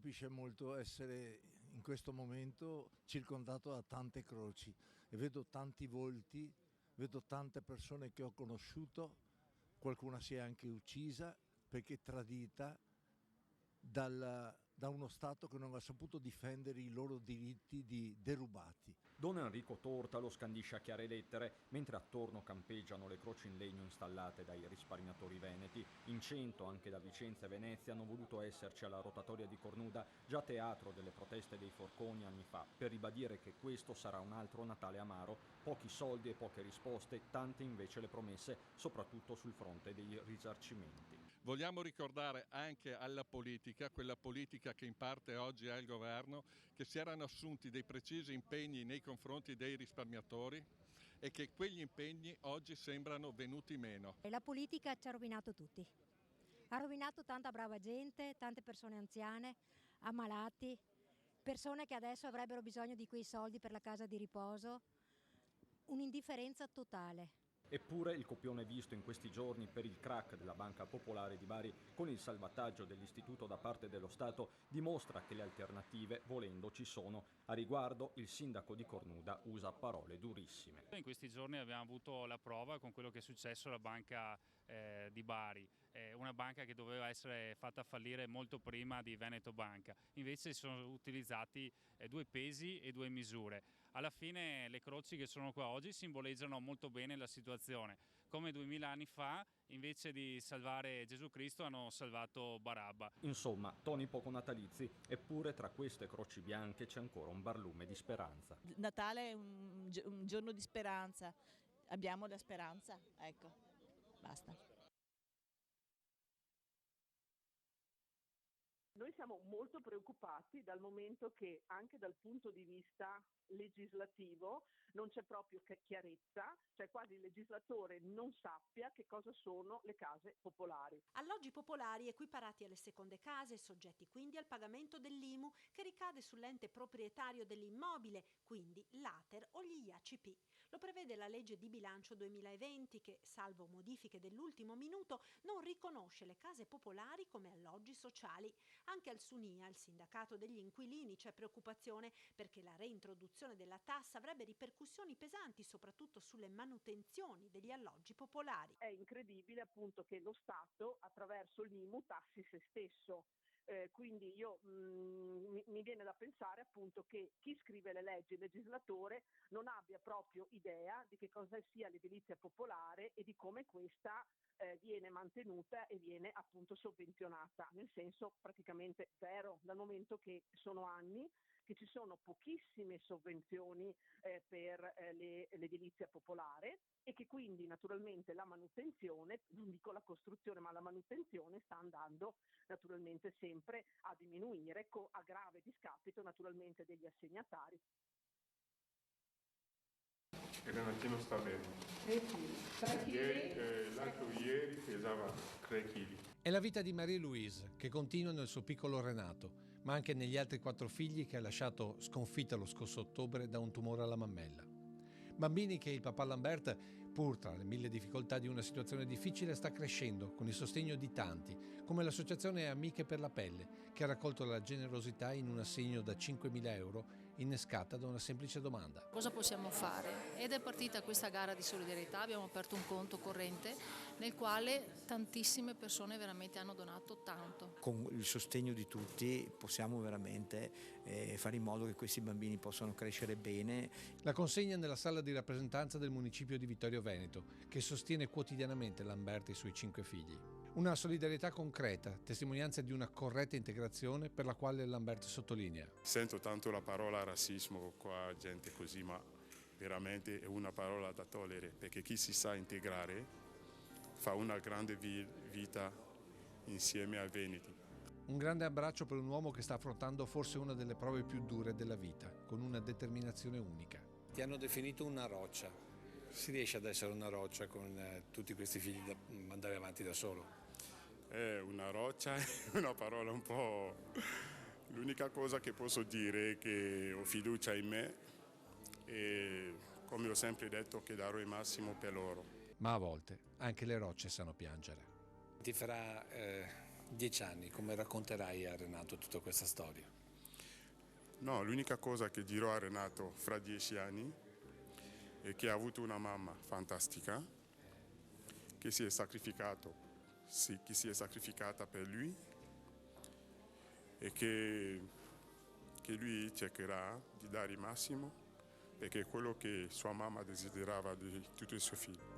colpisce molto essere in questo momento circondato da tante croci e vedo tanti volti, vedo tante persone che ho conosciuto, qualcuna si è anche uccisa perché tradita da uno Stato che non ha saputo difendere i loro diritti di derubati. Don Enrico Torta lo scandisce a chiare lettere, mentre attorno campeggiano le croci in legno installate dai risparmiatori veneti. In 100, anche da Vicenza e Venezia, hanno voluto esserci alla rotatoria di Cornuda, già teatro delle proteste dei forconi anni fa, per ribadire che questo sarà un altro Natale amaro. Pochi soldi e poche risposte, tante invece le promesse, soprattutto sul fronte dei risarcimenti. Vogliamo ricordare anche alla politica, quella politica che in parte oggi è al governo, che si erano assunti dei precisi impegni nei confronti dei risparmiatori e che quegli impegni oggi sembrano venuti meno. E la politica ci ha rovinato tutti. Ha rovinato tanta brava gente, tante persone anziane, ammalati, persone che adesso avrebbero bisogno di quei soldi per la casa di riposo. Un'indifferenza totale. Eppure il copione visto in questi giorni per il crack della Banca Popolare di Bari con il salvataggio dell'istituto da parte dello Stato dimostra che le alternative, volendo, ci sono. A riguardo il sindaco di Cornuda usa parole durissime. In questi giorni abbiamo avuto la prova con quello che è successo alla Banca di Bari, una banca che doveva essere fatta fallire molto prima di Veneto Banca. Invece si sono utilizzati due pesi e due misure. Alla fine le croci che sono qua oggi simboleggiano molto bene la situazione. Come 2000 anni fa, invece di salvare Gesù Cristo, hanno salvato Barabba. Insomma, toni poco natalizi, eppure tra queste croci bianche c'è ancora un barlume di speranza. Natale è un giorno di speranza, abbiamo la speranza, ecco, basta. Noi siamo molto preoccupati dal momento che anche dal punto di vista legislativo non c'è proprio chiarezza, cioè quasi il legislatore non sappia che cosa sono le case popolari. Alloggi popolari equiparati alle seconde case, soggetti quindi al pagamento dell'IMU che ricade sull'ente proprietario dell'immobile, quindi l'ATER o gli IACP. Lo prevede la legge di bilancio 2020 che, salvo modifiche dell'ultimo minuto, non riconosce le case popolari come alloggi sociali. Anche al SUNIA, il sindacato degli inquilini, c'è preoccupazione perché la reintroduzione della tassa avrebbe ripercussioni pesanti soprattutto sulle manutenzioni degli alloggi popolari. È incredibile appunto che lo Stato attraverso l'IMU tassi se stesso. Quindi mi viene da pensare appunto che chi scrive le leggi, il legislatore, non abbia proprio idea di che cosa sia l'edilizia popolare e di come questa viene mantenuta e viene appunto sovvenzionata, nel senso praticamente zero, dal momento che sono anni che ci sono pochissime sovvenzioni per l'edilizia popolare e che quindi naturalmente la manutenzione, non dico la costruzione, ma la manutenzione sta andando naturalmente sempre a diminuire a grave discapito naturalmente degli assegnatari. E Renatino sta bene. 3 kg. L'altro ieri pesava 3 kg. È la vita di Marie-Louise, che continua nel suo piccolo Renato, ma anche negli altri 4 figli che ha lasciato sconfitta lo scorso ottobre da un tumore alla mammella. Bambini che il papà Lambert, pur tra le 1000 difficoltà di una situazione difficile, sta crescendo con il sostegno di tanti, come l'associazione Amiche per la Pelle, che ha raccolto la generosità in un assegno da 5.000 euro innescata da una semplice domanda. Cosa possiamo fare? Ed è partita questa gara di solidarietà, abbiamo aperto un conto corrente nel quale tantissime persone veramente hanno donato tanto. Con il sostegno di tutti possiamo veramente fare in modo che questi bambini possano crescere bene. La consegna nella sala di rappresentanza del municipio di Vittorio Veneto, che sostiene quotidianamente Lambert e i suoi 5 figli. Una solidarietà concreta, testimonianza di una corretta integrazione per la quale Lambert sottolinea. Sento tanto la parola razzismo qua, gente così, ma veramente è una parola da togliere, perché chi si sa integrare fa una grande vita insieme ai veneti. Un grande abbraccio per un uomo che sta affrontando forse una delle prove più dure della vita, con una determinazione unica. Ti hanno definito una roccia. Si riesce ad essere una roccia con tutti questi figli da mandare avanti da solo? Una roccia è una parola un po'... L'unica cosa che posso dire è che ho fiducia in me e, come ho sempre detto, che darò il massimo per loro. Ma a volte anche le rocce sanno piangere. Ti farà 10 anni, come racconterai a Renato tutta questa storia? No, l'unica cosa che dirò a Renato fra 10 anni è che ha avuto una mamma fantastica, che si è sacrificata per lui e che lui cercherà di dare il massimo, perché è quello che sua mamma desiderava di tutti i suoi figli.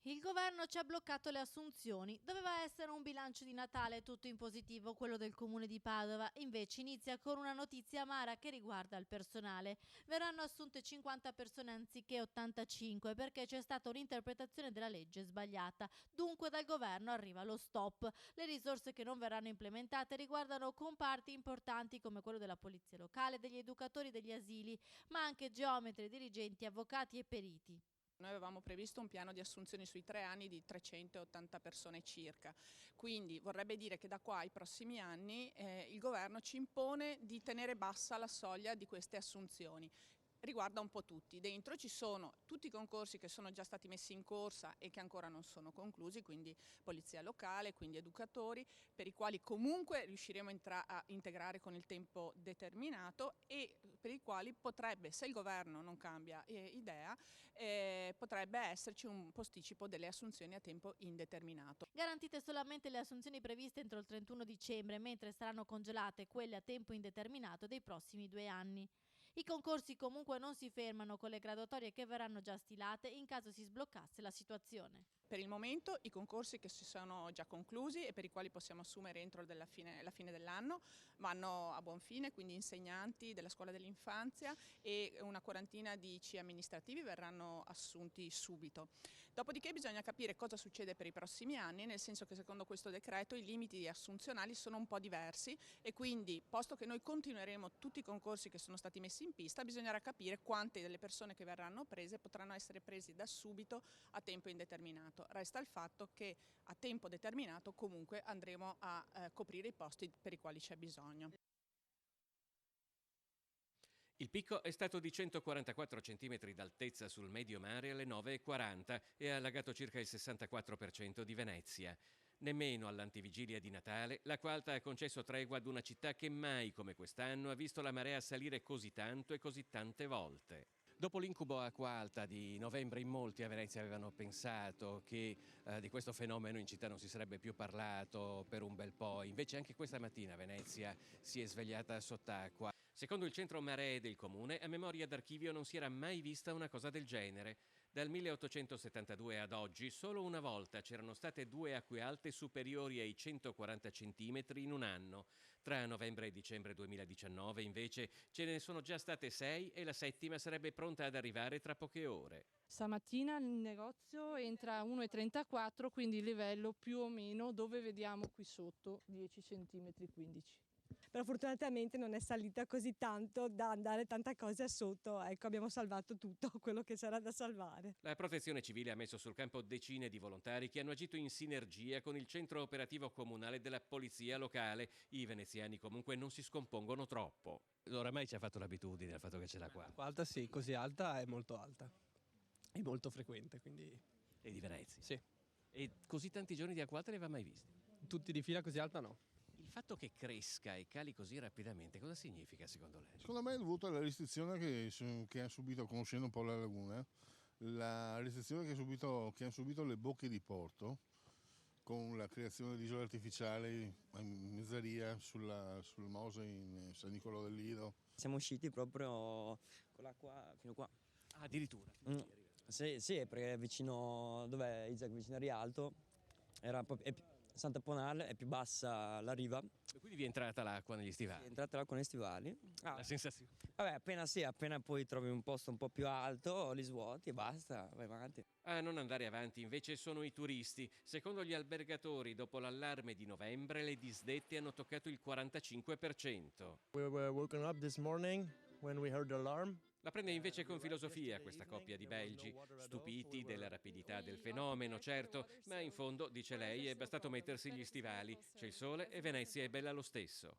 Il governo ci ha bloccato le assunzioni. Doveva essere un bilancio di Natale tutto in positivo, quello del comune di Padova. Invece inizia con una notizia amara che riguarda il personale. Verranno assunte 50 persone anziché 85 perché c'è stata un'interpretazione della legge sbagliata. Dunque dal governo arriva lo stop. Le risorse che non verranno implementate riguardano comparti importanti come quello della polizia locale, degli educatori degli asili, ma anche geometri, dirigenti, avvocati e periti. Noi avevamo previsto un piano di assunzioni sui 3 anni di 380 persone circa, quindi vorrebbe dire che da qua ai prossimi anni il governo ci impone di tenere bassa la soglia di queste assunzioni. Riguarda un po' tutti, dentro ci sono tutti i concorsi che sono già stati messi in corsa e che ancora non sono conclusi, quindi polizia locale, quindi educatori, per i quali comunque riusciremo a integrare con il tempo determinato e per i quali potrebbe, se il governo non cambia idea, potrebbe esserci un posticipo delle assunzioni a tempo indeterminato. Garantite solamente le assunzioni previste entro il 31 dicembre, mentre saranno congelate quelle a tempo indeterminato dei prossimi 2 anni. I concorsi comunque non si fermano con le graduatorie che verranno già stilate in caso si sbloccasse la situazione. Per il momento i concorsi che si sono già conclusi e per i quali possiamo assumere entro la fine dell'anno vanno a buon fine, quindi insegnanti della scuola dell'infanzia e una quarantina di C amministrativi verranno assunti subito. Dopodiché bisogna capire cosa succede per i prossimi anni, nel senso che secondo questo decreto i limiti assunzionali sono un po' diversi e quindi, posto che noi continueremo tutti i concorsi che sono stati messi in pista, bisognerà capire quante delle persone che verranno prese potranno essere presi da subito a tempo indeterminato. Resta il fatto che a tempo determinato comunque andremo a coprire i posti per i quali c'è bisogno. Il picco è stato di 144 cm d'altezza sul medio mare alle 9:40 e ha allagato circa il 64% di Venezia. Nemmeno all'antivigilia di Natale l'acqua alta ha concesso tregua ad una città che mai come quest'anno ha visto la marea salire così tanto e così tante volte. Dopo l'incubo acqua alta di novembre in molti a Venezia avevano pensato che di questo fenomeno in città non si sarebbe più parlato per un bel po', invece anche questa mattina Venezia si è svegliata sott'acqua. Secondo il centro maree del comune, a memoria d'archivio non si era mai vista una cosa del genere. Dal 1872 ad oggi solo una volta c'erano state 2 acque alte superiori ai 140 cm in un anno. Tra novembre e dicembre 2019 invece ce ne sono già state 6 e la 7ª sarebbe pronta ad arrivare tra poche ore. Stamattina il negozio entra a 1,34, quindi il livello più o meno dove vediamo qui sotto 10 cm 15. Però fortunatamente non è salita così tanto da andare tanta cosa sotto, ecco, abbiamo salvato tutto quello che c'era da salvare. La Protezione Civile ha messo sul campo decine di volontari che hanno agito in sinergia con il centro operativo comunale della polizia locale. I veneziani comunque non si scompongono troppo. Oramai ci ha fatto l'abitudine al fatto che c'è l'acqua. L'acqua alta sì, così alta è molto alta, è molto frequente, quindi... E di Venezia? Sì. E così tanti giorni di acqua alta ne aveva mai visti? Tutti di fila così alta no. Il fatto che cresca e cali così rapidamente, cosa significa secondo lei? Secondo me è dovuto alla restrizione che ha subito, conoscendo un po' la laguna, la restrizione che hanno subito le bocche di porto, con la creazione di isole artificiali in Mezzaria, sul Mose in San Nicolò del Lido. Siamo usciti proprio con l'acqua fino qua. Ah, addirittura? Sì, perché vicino, dov'è Isaac, vicino a Rialto, era proprio... Santa Ponale è più bassa la riva. E quindi vi è entrata l'acqua negli stivali? È entrata l'acqua negli stivali. La sensazione? Vabbè, appena poi trovi un posto un po' più alto, li svuoti e basta, vai avanti. A non andare avanti invece sono i turisti. Secondo gli albergatori, dopo l'allarme di novembre, le disdette hanno toccato il 45%. We were woken up this morning when we heard the alarm. La prende invece con filosofia questa coppia di belgi, stupiti della rapidità del fenomeno, certo, ma in fondo, dice lei, è bastato mettersi gli stivali. C'è il sole e Venezia è bella lo stesso.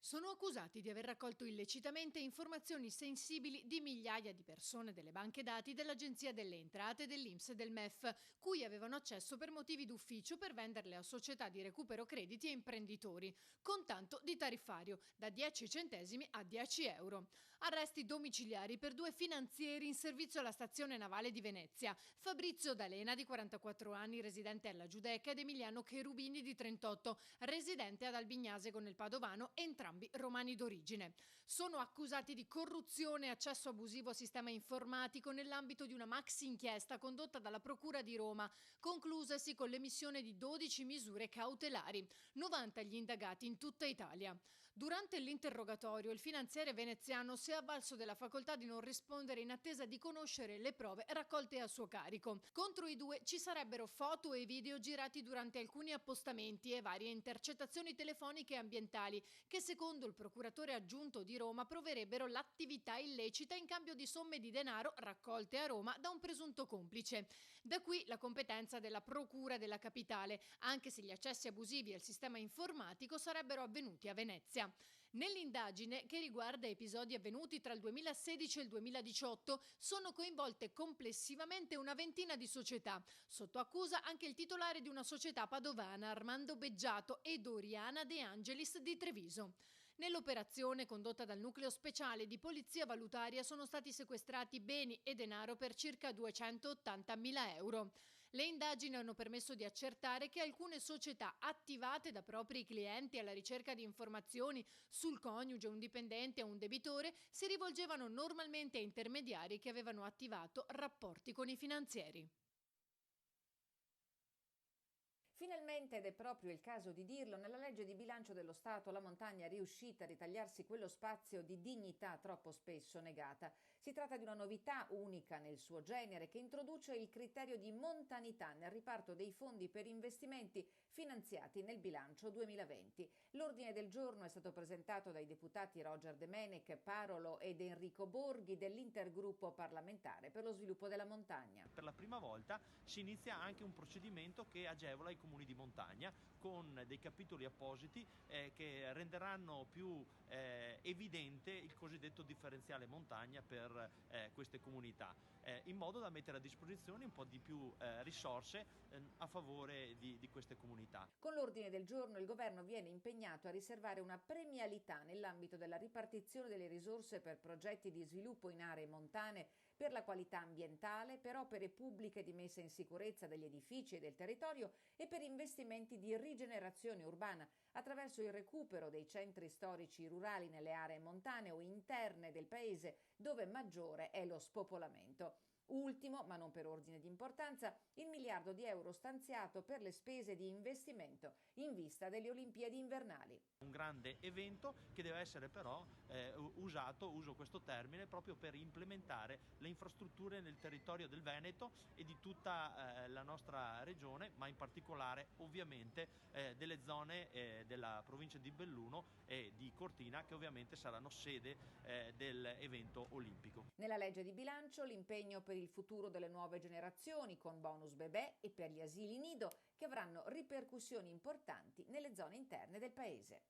sono accusati di aver raccolto illecitamente informazioni sensibili di migliaia di persone delle banche dati dell'Agenzia delle Entrate, dell'INPS e del MEF, cui avevano accesso per motivi d'ufficio per venderle a società di recupero crediti e imprenditori, con tanto di tariffario, da 10 centesimi a 10 euro. Arresti domiciliari per 2 finanzieri in servizio alla stazione navale di Venezia, Fabrizio D'Alena di 44 anni, residente alla Giudecca, ed Emiliano Cherubini di 38, residente ad Albignasego nel Padovano, entrambi romani d'origine. Sono accusati di corruzione e accesso abusivo a sistema informatico nell'ambito di una maxi inchiesta condotta dalla Procura di Roma, conclusasi con l'emissione di 12 misure cautelari, 90 gli indagati in tutta Italia. Durante l'interrogatorio il finanziere veneziano si è avvalso della facoltà di non rispondere in attesa di conoscere le prove raccolte a suo carico. Contro i due ci sarebbero foto e video girati durante alcuni appostamenti e varie intercettazioni telefoniche e ambientali che, secondo il procuratore aggiunto di Roma, proverebbero l'attività illecita in cambio di somme di denaro raccolte a Roma da un presunto complice. Da qui la competenza della Procura della Capitale, anche se gli accessi abusivi al sistema informatico sarebbero avvenuti a Venezia. Nell'indagine, che riguarda episodi avvenuti tra il 2016 e il 2018, sono coinvolte complessivamente una ventina di società. Sotto accusa anche il titolare di una società padovana, Armando Beggiato, e Doriana De Angelis di Treviso. Nell'operazione condotta dal nucleo speciale di polizia valutaria sono stati sequestrati beni e denaro per circa 280.000 euro. Le indagini hanno permesso di accertare che alcune società attivate da propri clienti alla ricerca di informazioni sul coniuge, un dipendente o un debitore si rivolgevano normalmente a intermediari che avevano attivato rapporti con i finanzieri. Finalmente, ed è proprio il caso di dirlo, nella legge di bilancio dello Stato la montagna è riuscita a ritagliarsi quello spazio di dignità troppo spesso negata. Si tratta di una novità unica nel suo genere che introduce il criterio di montanità nel riparto dei fondi per investimenti finanziati nel bilancio 2020. L'ordine del giorno è stato presentato dai deputati Roger De Menec, Parolo ed Enrico Borghi dell'Intergruppo parlamentare per lo sviluppo della montagna. Per la prima volta si inizia anche un procedimento che agevola i comuni di montagna con dei capitoli appositi che renderanno più evidente il cosiddetto differenziale montagna per queste comunità, in modo da mettere a disposizione un po' di più risorse a favore di queste comunità. Con l'ordine del giorno il governo viene impegnato a riservare una premialità nell'ambito della ripartizione delle risorse per progetti di sviluppo in aree montane, per la qualità ambientale, per opere pubbliche di messa in sicurezza degli edifici e del territorio e per investimenti di rigenerazione urbana attraverso il recupero dei centri storici rurali nelle aree montane o interne del paese dove maggiore è lo spopolamento. Ultimo, ma non per ordine di importanza, il miliardo di euro stanziato per le spese di investimento in vista delle Olimpiadi invernali. Un grande evento che deve essere però uso questo termine proprio per implementare le infrastrutture nel territorio del Veneto e di tutta la nostra regione, ma in particolare ovviamente delle zone della provincia di Belluno e di Cortina, che ovviamente saranno sede dell'evento olimpico. Nella legge di bilancio l'impegno per il futuro delle nuove generazioni con bonus bebè e per gli asili nido che avranno ripercussioni importanti nelle zone interne del paese.